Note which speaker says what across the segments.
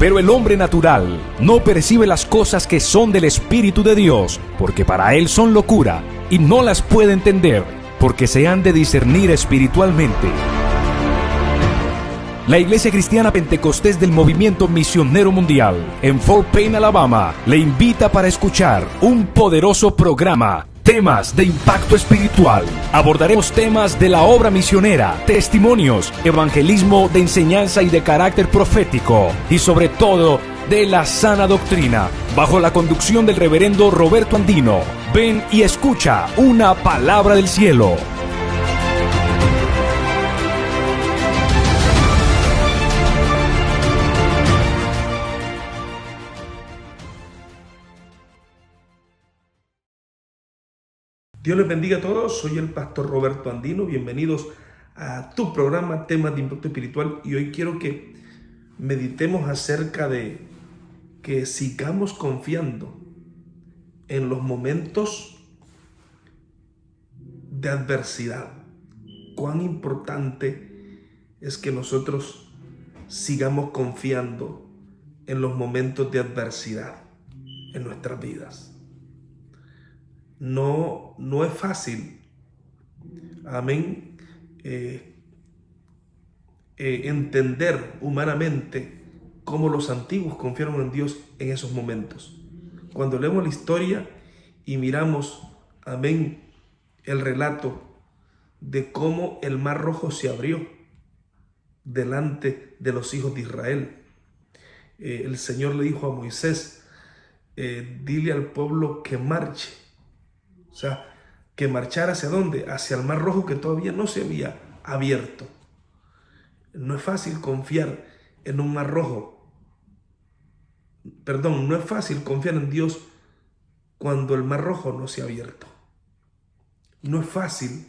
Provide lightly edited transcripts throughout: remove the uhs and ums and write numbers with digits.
Speaker 1: Pero el hombre natural no percibe las cosas que son del Espíritu de Dios, porque para él son locura, y no las puede entender, porque se han de discernir espiritualmente. La Iglesia Cristiana Pentecostés del Movimiento Misionero Mundial en Fort Payne, Alabama, le invita para escuchar un poderoso programa, Temas de Impacto Espiritual. Abordaremos temas de la obra misionera, testimonios, evangelismo de enseñanza y de carácter profético, y sobre todo, de la sana doctrina, bajo la conducción del reverendo Roberto Andino. Ven y escucha una palabra del cielo.
Speaker 2: Dios les bendiga a todos, soy el pastor Roberto Andino, bienvenidos a tu programa Temas de Impacto Espiritual, y hoy quiero que meditemos acerca de que sigamos confiando en los momentos de adversidad. Cuán importante es que nosotros sigamos confiando en los momentos de adversidad en nuestras vidas. No es fácil, amén, entender humanamente cómo los antiguos confiaron en Dios en esos momentos. Cuando leemos la historia y miramos, amén, el relato de cómo el Mar Rojo se abrió delante de los hijos de Israel. El Señor le dijo a Moisés, dile al pueblo que marche. O sea, que marchara ¿hacia dónde? Hacia el Mar Rojo, que todavía no se había abierto. No es fácil confiar en un Mar Rojo. No es fácil confiar en Dios cuando el Mar Rojo no se ha abierto. No es fácil,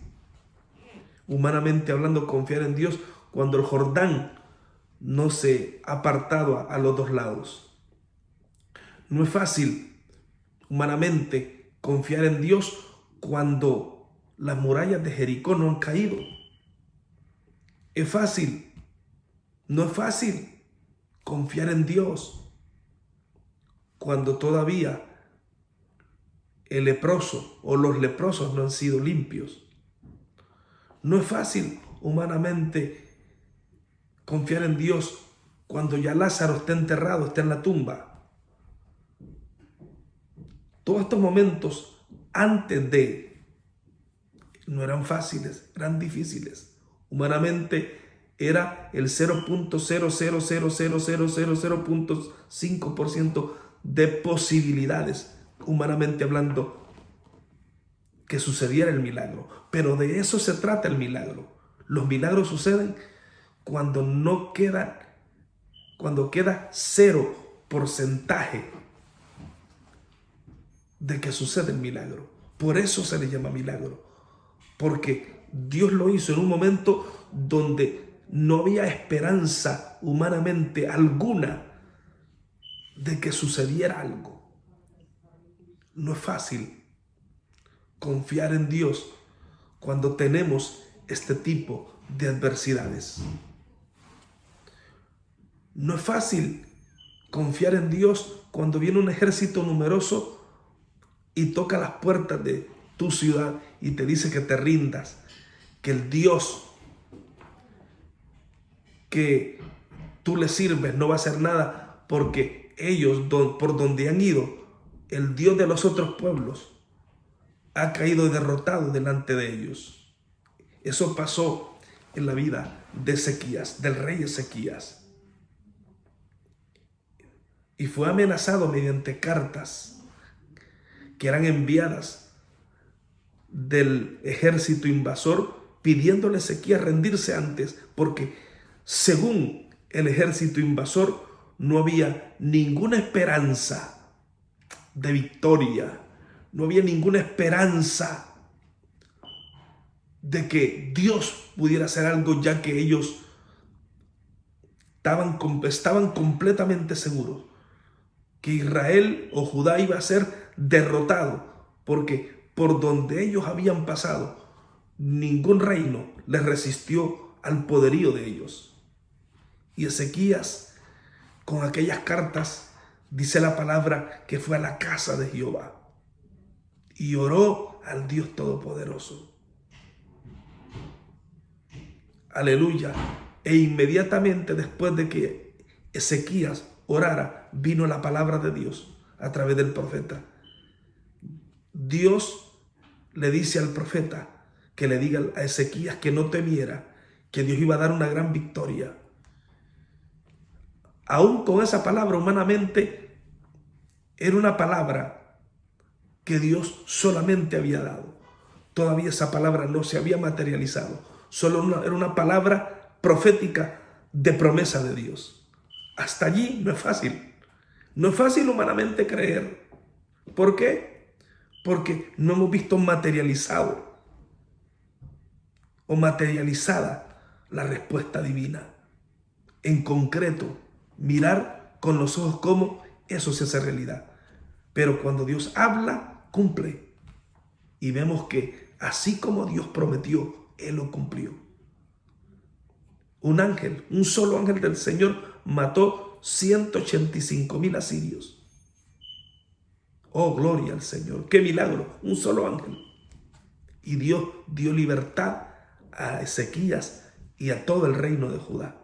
Speaker 2: humanamente hablando, confiar en Dios cuando el Jordán no se ha apartado a los dos lados. No es fácil, humanamente, confiar en Dios cuando las murallas de Jericó no han caído. Es fácil, no es fácil confiar en Dios cuando todavía el leproso o los leprosos no han sido limpios. No es fácil humanamente confiar en Dios cuando ya Lázaro está enterrado, está en la tumba. Todos estos momentos antes de no eran fáciles, eran difíciles. Humanamente era el 0.0000000.5% de posibilidades, humanamente hablando, que sucediera el milagro. Pero de eso se trata el milagro. Los milagros suceden cuando queda 0% de que sucede el milagro. Por eso se le llama milagro, porque Dios lo hizo en un momento donde no había esperanza humanamente alguna de que sucediera algo. No es fácil confiar en Dios cuando tenemos este tipo de adversidades. No es fácil confiar en Dios cuando viene un ejército numeroso y toca las puertas de tu ciudad y te dice que te rindas, que el Dios que tú le sirves no va a hacer nada, porque ellos, por donde han ido, el Dios de los otros pueblos ha caído derrotado delante de ellos. Eso pasó en la vida de Ezequías, del rey Ezequías. Y fue amenazado mediante cartas que eran enviadas del ejército invasor, pidiéndole a Ezequías rendirse antes, porque según el ejército invasor no había ninguna esperanza de victoria, no había ninguna esperanza de que Dios pudiera hacer algo, ya que ellos estaban completamente seguros que Israel o Judá iba a ser derrotado, porque por donde ellos habían pasado, ningún reino les resistió al poderío de ellos. Y Ezequías con aquellas cartas, dice la palabra que fue a la casa de Jehová y oró al Dios Todopoderoso. Aleluya. E inmediatamente después de que Ezequías orara, vino la palabra de Dios a través del profeta. Dios le dice al profeta que le diga a Ezequías que no temiera, que Dios iba a dar una gran victoria. Aún con esa palabra, humanamente, era una palabra que Dios solamente había dado. Todavía esa palabra no se había materializado. Era una palabra profética de promesa de Dios. Hasta allí no es fácil. No es fácil humanamente creer. ¿Por qué? Porque no hemos visto materializado o materializada la respuesta divina. En concreto, mirar con los ojos cómo eso se hace realidad. Pero cuando Dios habla, cumple. Y vemos que así como Dios prometió, Él lo cumplió. Un solo ángel del Señor mató 185,000 asirios. Oh, gloria al Señor. ¡Qué milagro! Un solo ángel. Y Dios dio libertad a Ezequías y a todo el reino de Judá.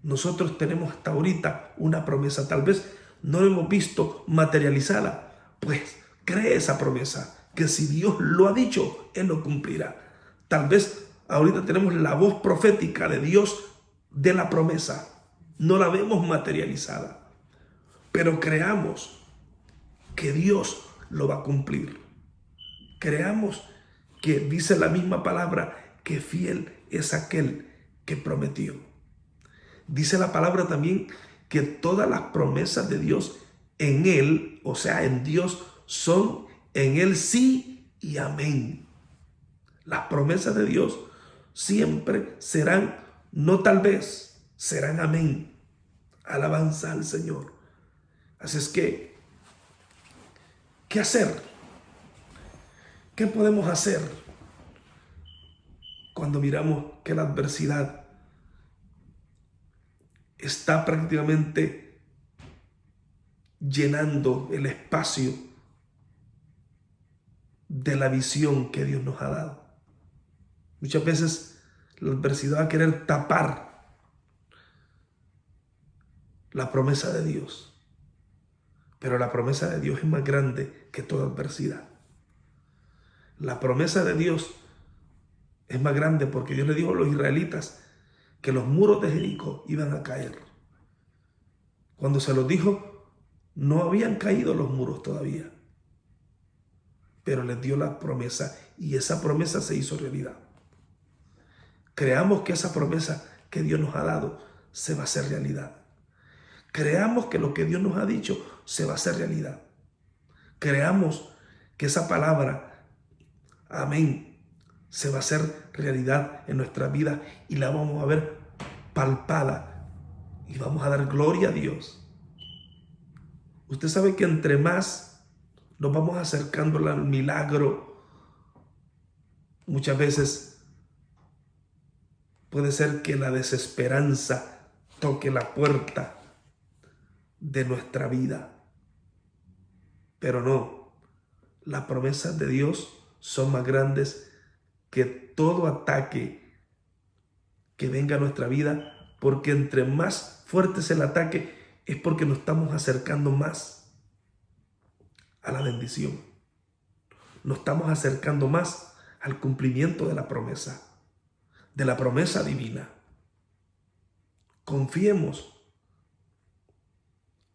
Speaker 2: Nosotros tenemos hasta ahorita una promesa. Tal vez no la hemos visto materializada. Pues cree esa promesa, que si Dios lo ha dicho, Él lo cumplirá. Tal vez ahorita tenemos la voz profética de Dios de la promesa. No la vemos materializada, pero creamos que Dios lo va a cumplir. Creamos que dice la misma palabra que fiel es aquel que prometió. Dice la palabra también que todas las promesas de Dios en Él, o sea, en Dios, son en Él sí y amén. Las promesas de Dios siempre serán, no tal vez, serán amén. Alabanza al Señor. Así es que, ¿qué hacer? ¿Qué podemos hacer cuando miramos que la adversidad está prácticamente llenando el espacio de la visión que Dios nos ha dado? Muchas veces la adversidad va a querer tapar la promesa de Dios, pero la promesa de Dios es más grande que toda adversidad. La promesa de Dios es más grande porque Dios le dijo a los israelitas que los muros de Jericó iban a caer. Cuando se los dijo, no habían caído los muros todavía, pero les dio la promesa y esa promesa se hizo realidad. Creamos que esa promesa que Dios nos ha dado se va a hacer realidad. Creamos que lo que Dios nos ha dicho se va a hacer realidad. Creamos que esa palabra, amén, se va a hacer realidad en nuestra vida y la vamos a ver palpada y vamos a dar gloria a Dios. Usted sabe que entre más nos vamos acercando al milagro, muchas veces puede ser que la desesperanza toque la puerta de nuestra vida. Pero no, las promesas de Dios son más grandes que todo ataque que venga a nuestra vida, porque entre más fuerte es el ataque, es porque nos estamos acercando más a la bendición. Nos estamos acercando más al cumplimiento de la promesa divina. Confiemos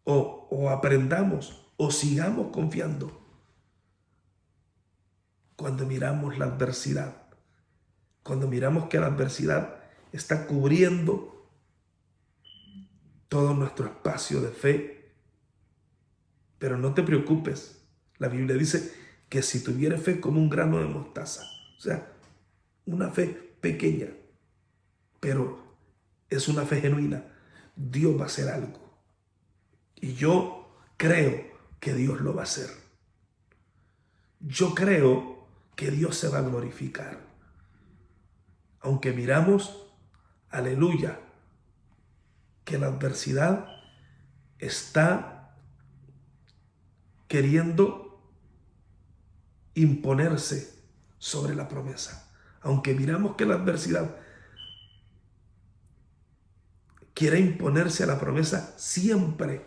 Speaker 2: o aprendamos o sigamos confiando cuando miramos la adversidad, cuando miramos que la adversidad está cubriendo todo nuestro espacio de fe. Pero no te preocupes, la Biblia dice que si tuvieras fe como un grano de mostaza, o sea, una fe pequeña, pero es una fe genuina, Dios va a hacer algo. Y yo creo que Dios lo va a hacer. Yo creo que Dios se va a glorificar. Aunque miramos, aleluya, que la adversidad está queriendo imponerse sobre la promesa. Aunque miramos que la adversidad quiere imponerse a la promesa, siempre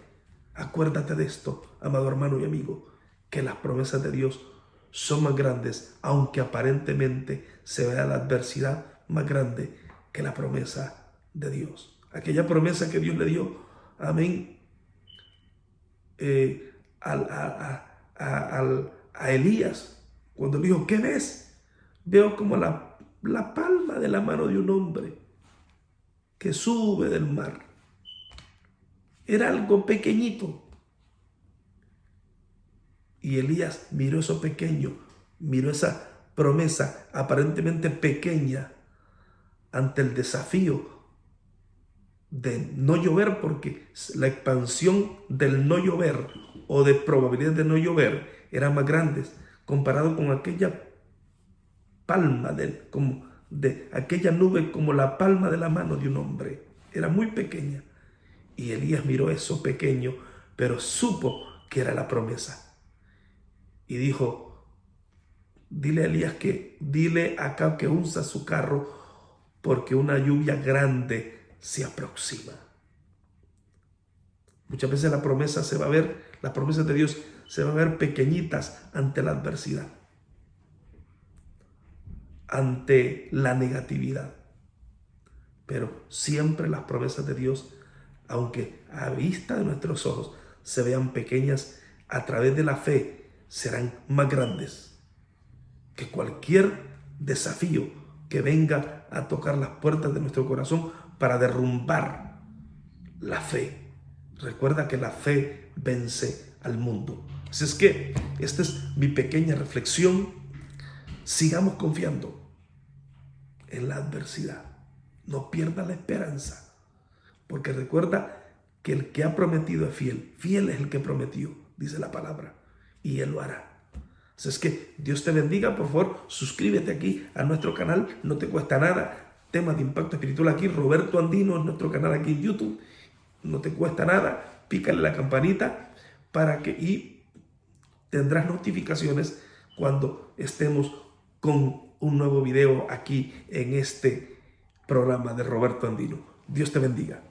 Speaker 2: acuérdate de esto, amado hermano y amigo, que las promesas de Dios son más grandes, aunque aparentemente se vea la adversidad más grande que la promesa de Dios. Aquella promesa que Dios le dio, amén, a Elías, cuando le dijo, ¿qué ves? Veo como la palma de la mano de un hombre que sube del mar. Era algo pequeñito. Y Elías miró eso pequeño, miró esa promesa aparentemente pequeña ante el desafío de no llover, porque la expansión del no llover o de probabilidad de no llover eran más grandes comparado con aquella palma de aquella nube, como la palma de la mano de un hombre. Era muy pequeña. Y Elías miró eso pequeño, pero supo que era la promesa. Y dijo, dile a Acab que unza su carro, porque una lluvia grande se aproxima. Muchas veces las promesas de Dios se van a ver pequeñitas ante la adversidad, ante la negatividad. Pero siempre las promesas de Dios, aunque a vista de nuestros ojos se vean pequeñas, a través de la fe serán más grandes que cualquier desafío que venga a tocar las puertas de nuestro corazón para derrumbar la fe. Recuerda que la fe vence al mundo. Así es que esta es mi pequeña reflexión. Sigamos confiando en la adversidad. No pierda la esperanza, porque recuerda que el que ha prometido es fiel. Fiel es el que prometió, dice la palabra, y Él lo hará. Así es que Dios te bendiga. Por favor, suscríbete aquí a nuestro canal, no te cuesta nada. Temas de impacto espiritual aquí, Roberto Andino es nuestro canal aquí en YouTube, no te cuesta nada. Pícale la campanita y tendrás notificaciones cuando estemos con un nuevo video aquí en este programa de Roberto Andino. Dios te bendiga.